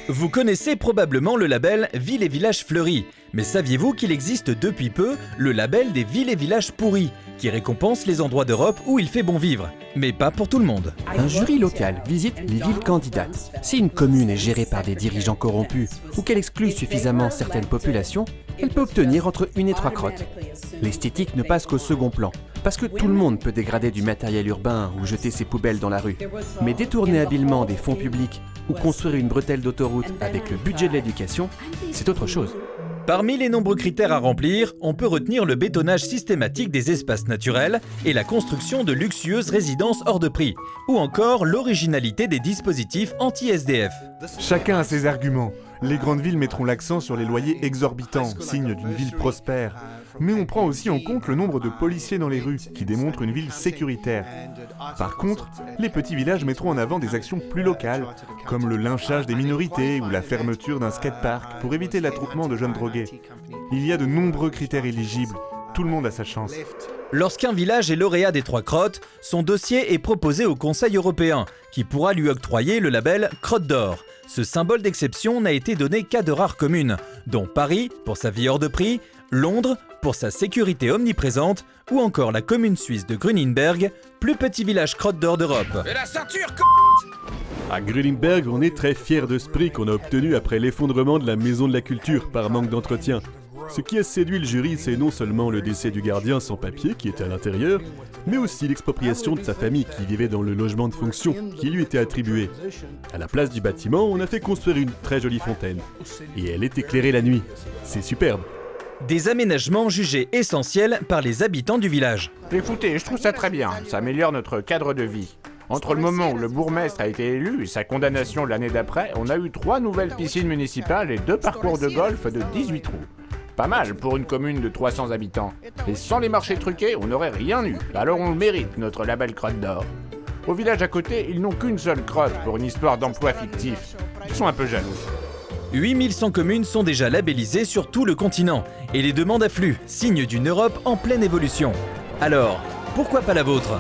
Vous connaissez probablement le label Villes et Villages Fleuris, mais saviez-vous qu'il existe depuis peu le label des Villes et Villages Pourris, qui récompense les endroits d'Europe où il fait bon vivre, mais pas pour tout le monde. Un jury local visite les villes candidates. Si une commune est gérée par des dirigeants corrompus ou qu'elle exclut suffisamment certaines populations, elle peut obtenir entre 1 et 3 crottes. L'esthétique ne passe qu'au second plan, parce que tout le monde peut dégrader du matériel urbain ou jeter ses poubelles dans la rue. Mais détourner habilement des fonds publics ou construire une bretelle d'autoroute avec le budget de l'éducation, c'est autre chose. Parmi les nombreux critères à remplir, on peut retenir le bétonnage systématique des espaces naturels et la construction de luxueuses résidences hors de prix, ou encore l'originalité des dispositifs anti-SDF. Chacun a ses arguments. Les grandes villes mettront l'accent sur les loyers exorbitants, signe d'une ville prospère. Mais on prend aussi en compte le nombre de policiers dans les rues, qui démontrent une ville sécuritaire. Par contre, les petits villages mettront en avant des actions plus locales, comme le lynchage des minorités ou la fermeture d'un skatepark pour éviter l'attroupement de jeunes drogués. Il y a de nombreux critères éligibles. Tout le monde a sa chance. Lorsqu'un village est lauréat des 3 crottes, son dossier est proposé au Conseil européen, qui pourra lui octroyer le label Crotte d'or. Ce symbole d'exception n'a été donné qu'à de rares communes, dont Paris pour sa vie hors de prix, Londres pour sa sécurité omniprésente, ou encore la commune suisse de Grünenberg, plus petit village crotte d'or d'Europe. Et la ceinture, À Grünenberg, on est très fiers de ce prix qu'on a obtenu après l'effondrement de la Maison de la Culture par manque d'entretien. Ce qui a séduit le jury, c'est non seulement le décès du gardien sans papier qui était à l'intérieur, mais aussi l'expropriation de sa famille qui vivait dans le logement de fonction qui lui était attribué. À la place du bâtiment, on a fait construire une très jolie fontaine. Et elle est éclairée la nuit. C'est superbe. Des aménagements jugés essentiels par les habitants du village. Écoutez, je trouve ça très bien. Ça améliore notre cadre de vie. Entre le moment où le bourgmestre a été élu et sa condamnation l'année d'après, on a eu 3 nouvelles piscines municipales et 2 parcours de golf de 18 trous. Pas mal pour une commune de 300 habitants. Et sans les marchés truqués, on n'aurait rien eu. Alors on le mérite, notre label Crotte d'or. Au village à côté, ils n'ont qu'une seule crotte pour une histoire d'emploi fictif. Ils sont un peu jaloux. 8100 communes sont déjà labellisées sur tout le continent, et les demandes affluent, signe d'une Europe en pleine évolution. Alors, pourquoi pas la vôtre ?